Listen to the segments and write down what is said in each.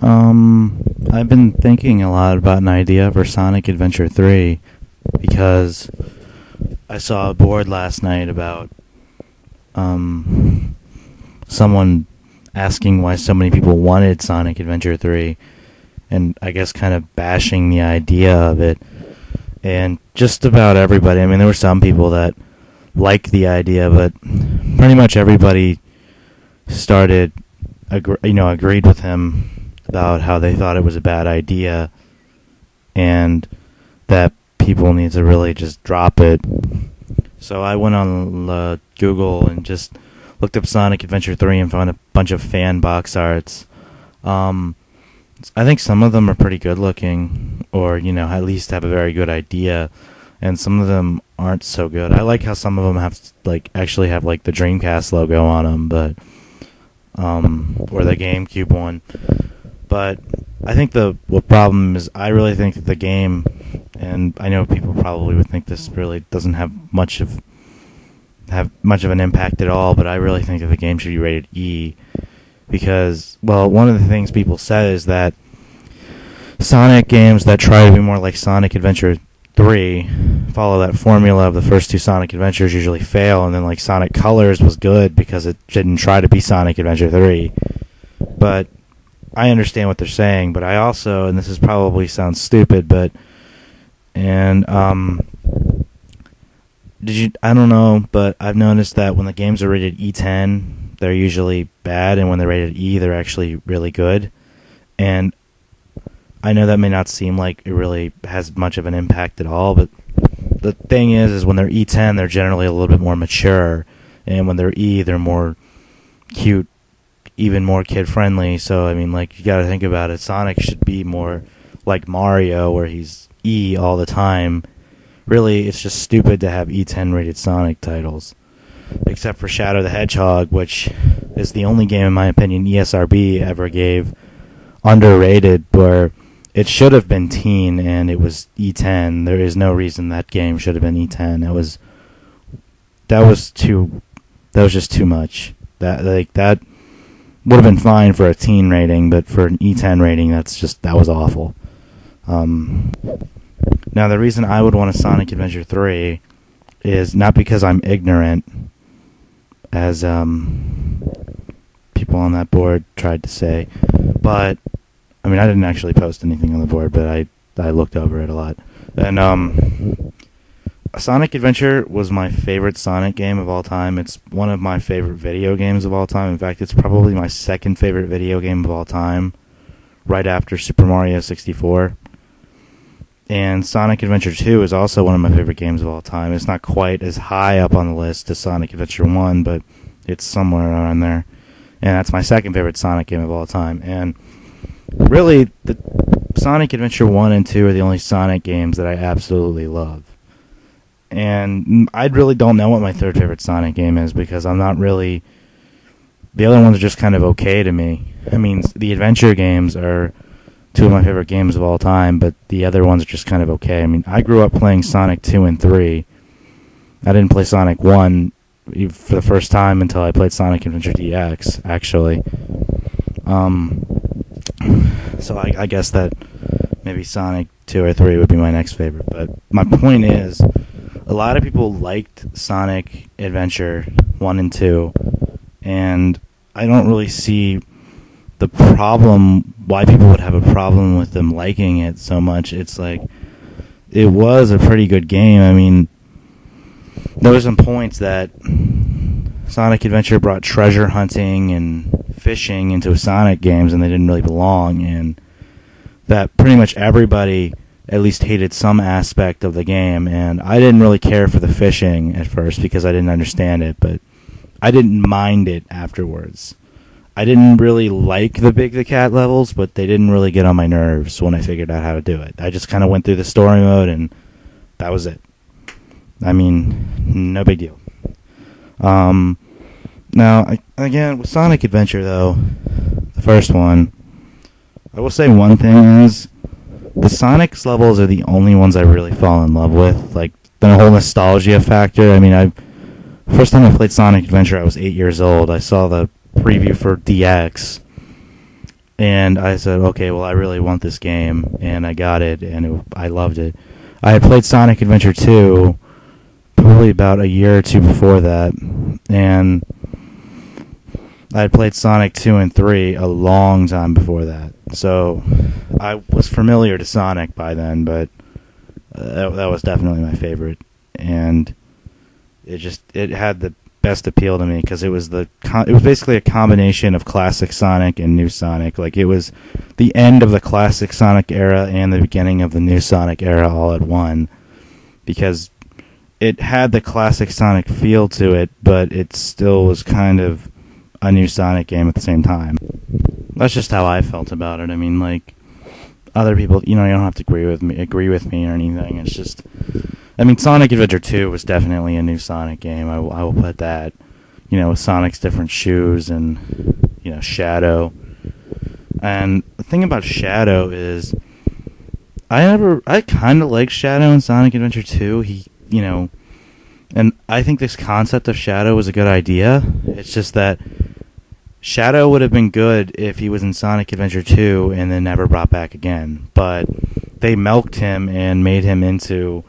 I've been thinking a lot about an idea for Sonic Adventure 3 because I saw a board last night about someone asking why so many people wanted Sonic Adventure 3 and I guess kind of bashing the idea of it. And just about everybody, I mean, there were some people that liked the idea, but pretty much everybody agreed with him about how they thought it was a bad idea and that people need to really just drop it. So I went on Google and just looked up Sonic Adventure 3 and found a bunch of fan box arts. I think some of them are pretty good looking, or, at least have a very good idea, and some of them aren't so good. I like how some of them actually have the Dreamcast logo on them, but or the GameCube one. But I think the problem is I really think that the game, and I know people probably would think this really doesn't have much of an impact at all, but I really think that the game should be rated E because, well, one of the things people say is that Sonic games that try to be more like Sonic Adventure 3 follow that formula of the first two Sonic Adventures usually fail, and then Sonic Colors was good because it didn't try to be Sonic Adventure 3. But I understand what they're saying, but I also, and this is probably sounds stupid, I don't know, but I've noticed that when the games are rated E10, they're usually bad, and when they're rated E, they're actually really good. And I know that may not seem like it really has much of an impact at all, but the thing is when they're E10, they're generally a little bit more mature, and when they're E, they're more cute, even more kid-friendly. So, I mean, you gotta think about it. Sonic should be more like Mario, where he's E all the time. Really, it's just stupid to have E10 rated Sonic titles. Except for Shadow the Hedgehog, which is the only game, in my opinion, ESRB ever gave underrated, where it should have been teen and it was E10. There is no reason that game should have been E10. That was just too much. That would have been fine for a teen rating, but for an E10 rating, that was awful. Now, the reason I would want a Sonic Adventure 3 is not because I'm ignorant, as people on that board tried to say, but, I mean, I didn't actually post anything on the board, but I looked over it a lot. And Sonic Adventure was my favorite Sonic game of all time. It's one of my favorite video games of all time. In fact, it's probably my second favorite video game of all time, right after Super Mario 64. And Sonic Adventure 2 is also one of my favorite games of all time. It's not quite as high up on the list as Sonic Adventure 1, but it's somewhere around there. And that's my second favorite Sonic game of all time. And really, the Sonic Adventure 1 and 2 are the only Sonic games that I absolutely love. And I really don't know what my third favorite Sonic game is, because I'm not really... The other ones are just kind of okay to me. I mean, the adventure games are two of my favorite games of all time, but the other ones are just kind of okay. I mean, I grew up playing Sonic 2 and 3. I didn't play Sonic 1 for the first time until I played Sonic Adventure DX, actually. So I guess that maybe Sonic 2 or 3 would be my next favorite. But my point is, a lot of people liked Sonic Adventure 1 and 2, and I don't really see the problem, why people would have a problem with them liking it so much. It's it was a pretty good game. I mean, there were some points that Sonic Adventure brought treasure hunting and fishing into Sonic games, and they didn't really belong, and that pretty much everybody at least hated some aspect of the game, and I didn't really care for the fishing at first because I didn't understand it, but I didn't mind it afterwards. I didn't really like the Big the Cat levels, but they didn't really get on my nerves when I figured out how to do it. I just kind of went through the story mode, and that was it. I mean, no big deal. Now, again, with Sonic Adventure, though, the first one, I will say one thing is, the Sonic's levels are the only ones I really fall in love with. The whole nostalgia factor. I mean, first time I played Sonic Adventure, I was 8 years old. I saw the preview for DX, And I said, okay, well, I really want this game, and I got it, and I loved it. I had played Sonic Adventure 2 probably about a year or two before that, and I had played Sonic 2 and 3 a long time before that. So I was familiar to Sonic by then, but that was definitely my favorite. And it had the best appeal to me because it was basically a combination of classic Sonic and new Sonic. Like, it was the end of the classic Sonic era and the beginning of the new Sonic era all at one, because it had the classic Sonic feel to it, but it still was kind of a new Sonic game at the same time. That's just how I felt about it. I mean, like, other people, you don't have to agree with me or anything. It's just, I mean, Sonic Adventure 2 was definitely a new Sonic game. I will put that, with Sonic's different shoes and, Shadow. And the thing about Shadow is, I kind of like Shadow in Sonic Adventure 2. And I think this concept of Shadow was a good idea. It's just that Shadow would have been good if he was in Sonic Adventure 2 and then never brought back again. But they milked him and made him into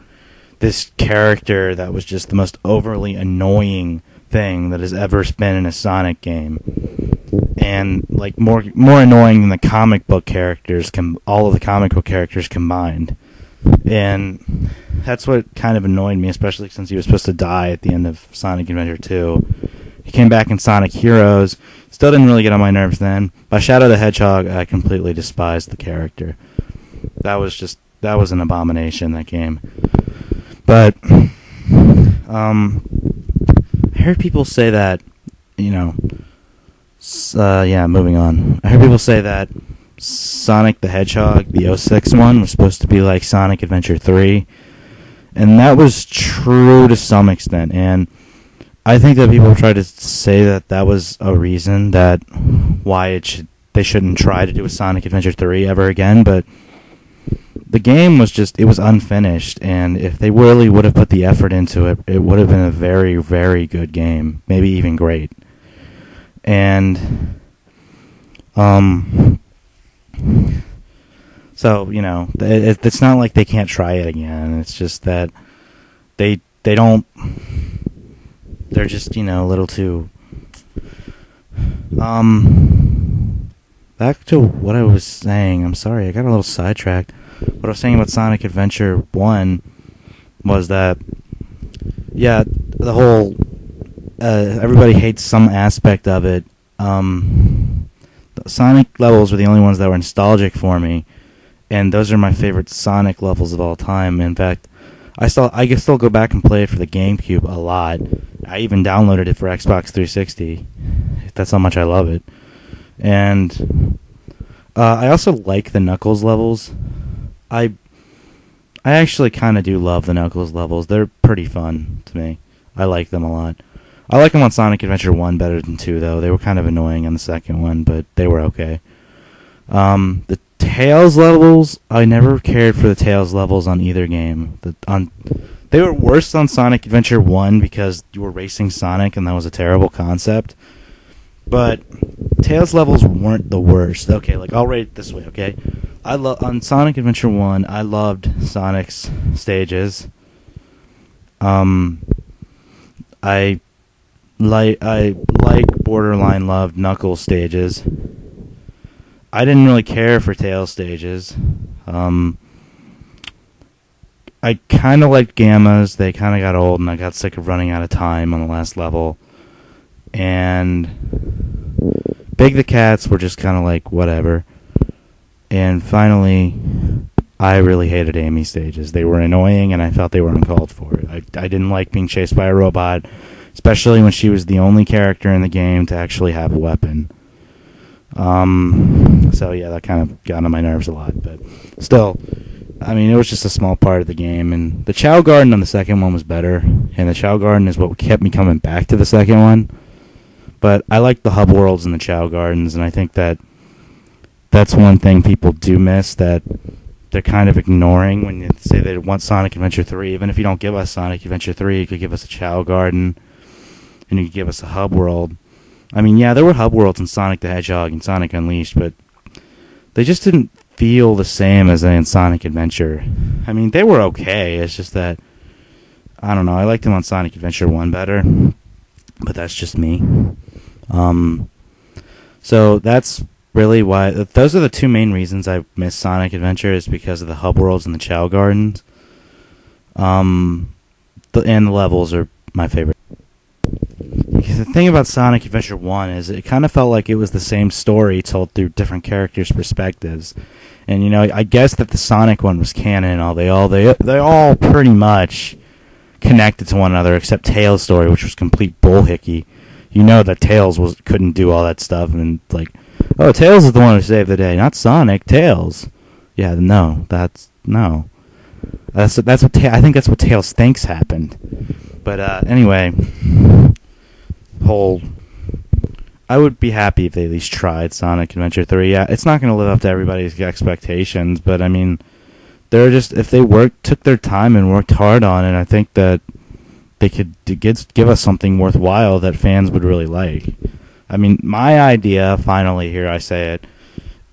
this character that was just the most overly annoying thing that has ever been in a Sonic game. And like more annoying than the comic book characters, all of the comic book characters combined. And that's what kind of annoyed me, especially since he was supposed to die at the end of Sonic Adventure 2. He came back in Sonic Heroes. Still didn't really get on my nerves then. By Shadow the Hedgehog, I completely despised the character. That was an abomination, that game. But I heard people say that, moving on. I heard people say that Sonic the Hedgehog, the '06 one, was supposed to be like Sonic Adventure 3. And that was true to some extent. And I think that people try to say that was a reason that why they shouldn't try to do a Sonic Adventure 3 ever again. But the game was it was unfinished. And if they really would have put the effort into it, it would have been a very, very good game. Maybe even great. And so, it's not like they can't try it again. It's just that they don't. They're just, a little too. Back to what I was saying. I'm sorry, I got a little sidetracked. What I was saying about Sonic Adventure 1 was that, the whole. Everybody hates some aspect of it. The Sonic levels were the only ones that were nostalgic for me, and those are my favorite Sonic levels of all time. In fact, I can still go back and play it for the GameCube a lot. I even downloaded it for Xbox 360. That's how much I love it. And I also like the Knuckles levels. I actually kind of do love the Knuckles levels. They're pretty fun to me. I like them a lot. I like them on Sonic Adventure 1 better than 2, though. They were kind of annoying on the second one, but they were okay. The Tails levels, I never cared for the Tails levels on either game. They were worse on Sonic Adventure 1 because you were racing Sonic and that was a terrible concept. But Tails levels weren't the worst. Okay, I'll rate it this way, okay? On Sonic Adventure 1, I loved Sonic's stages. I borderline loved Knuckles stages. I didn't really care for Tails stages. I kind of liked Gammas. They kind of got old, and I got sick of running out of time on the last level. And Big the Cats were just kind of whatever. And finally, I really hated Amy stages. They were annoying, and I felt they were uncalled for. I didn't like being chased by a robot, especially when she was the only character in the game to actually have a weapon. So yeah, that kind of got on my nerves a lot, but still, I mean, it was just a small part of the game, and the Chow Garden on the second one was better, and the Chow Garden is what kept me coming back to the second one. But I like the hub worlds and the Chow Gardens, and I think that's one thing people do miss, that they're kind of ignoring when you say they want Sonic Adventure 3. Even if you don't give us Sonic Adventure 3, you could give us a Chow Garden, and you could give us a hub world. I mean, yeah, there were hub worlds in Sonic the Hedgehog and Sonic Unleashed, but they just didn't feel the same as in Sonic Adventure. I mean, they were okay. It's just that, I don't know, I liked them on Sonic Adventure 1 better, but that's just me. So that's really why, those are the two main reasons I miss Sonic Adventure, is because of the hub worlds and the Chao Gardens. And the levels are my favorite. Because the thing about Sonic Adventure 1 is it kind of felt like it was the same story told through different characters' perspectives. And, you know, I guess that the Sonic one was canon and all. They all pretty much connected to one another, except Tails' story, which was complete bullhickey. You know that Tails couldn't do all that stuff, and like, oh, Tails is the one who saved the day, not Sonic. Tails. Yeah, no, that's what I think that's what Tails thinks happened. But anyway, I would be happy if they at least tried Sonic Adventure 3. Yeah, it's not going to live up to everybody's expectations, but I mean, they're just, if they took their time and worked hard on it, I think that they could give us something worthwhile that fans would really like. I mean, my idea, finally here I say it,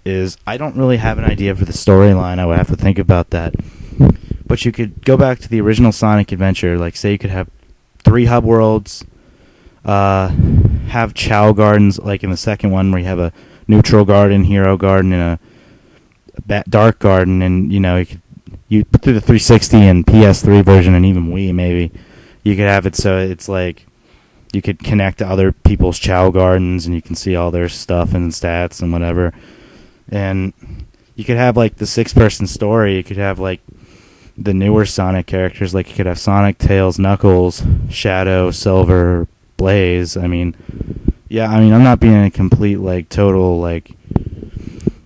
is I don't really have an idea for the storyline. I would have to think about that. But you could go back to the original Sonic Adventure, like say you could have 3 hub worlds, have Chao Gardens, like in the second one where you have a neutral garden, hero garden, and a dark garden, and you know, you through the 360 and PS3 version and even Wii maybe, you could have it so it's like you could connect to other people's Chao Gardens and you can see all their stuff and stats and whatever. And you could have like the 6-person story. You could have like the newer Sonic characters, like you could have Sonic, Tails, Knuckles, Shadow, Silver, Blaze. I mean, yeah, I mean, I'm not being a complete like total like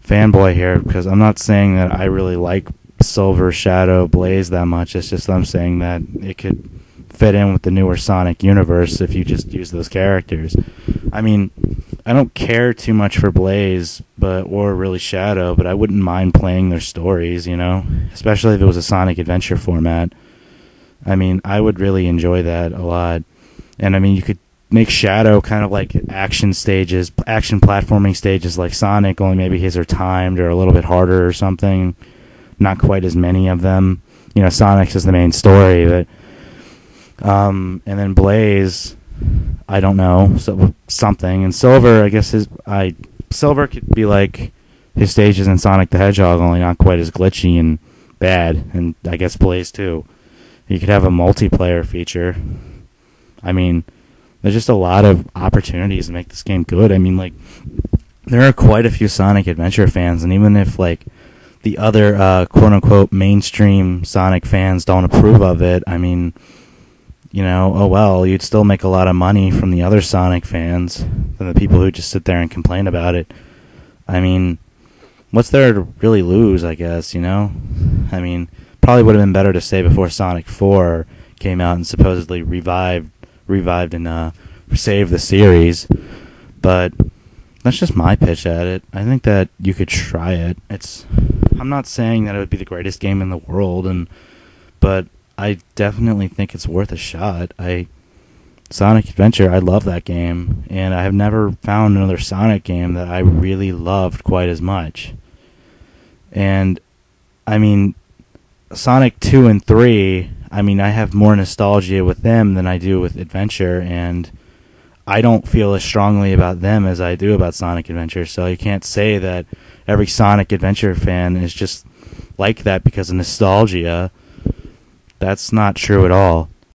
fanboy here, because I'm not saying that I really like Silver, Shadow, Blaze that much. It's just I'm saying that it could fit in with the newer Sonic universe if you just use those characters. I mean, I don't care too much for Blaze or really Shadow, but I wouldn't mind playing their stories, you know, especially if it was a Sonic Adventure format. I mean, I would really enjoy that a lot. And I mean, you could make Shadow kind of like action platforming stages like Sonic, only maybe his are timed or a little bit harder or something. Not quite as many of them. You know, Sonic's is the main story, but and then Blaze, I don't know, something. And Silver, I guess Silver could be like his stages in Sonic the Hedgehog, only not quite as glitchy and bad. And I guess Blaze too. You could have a multiplayer feature. I mean, there's just a lot of opportunities to make this game good. I mean, like, there are quite a few Sonic Adventure fans, and even if like the other quote-unquote mainstream Sonic fans don't approve of it, I mean, you know, oh well, you'd still make a lot of money from the other Sonic fans than the people who just sit there and complain about it. I mean, what's there to really lose, I guess, you know? I mean, probably would have been better to say before Sonic 4 came out and supposedly revived and saved the series, but that's just my pitch at it. I think that you could try it. I'm not saying that it would be the greatest game in the world, but I definitely think it's worth a shot. Sonic Adventure, I love that game, and I have never found another Sonic game that I really loved quite as much. And, I mean, Sonic 2 and 3, I mean, I have more nostalgia with them than I do with Adventure, and I don't feel as strongly about them as I do about Sonic Adventure, so you can't say that every Sonic Adventure fan is just like that because of nostalgia. That's not true at all.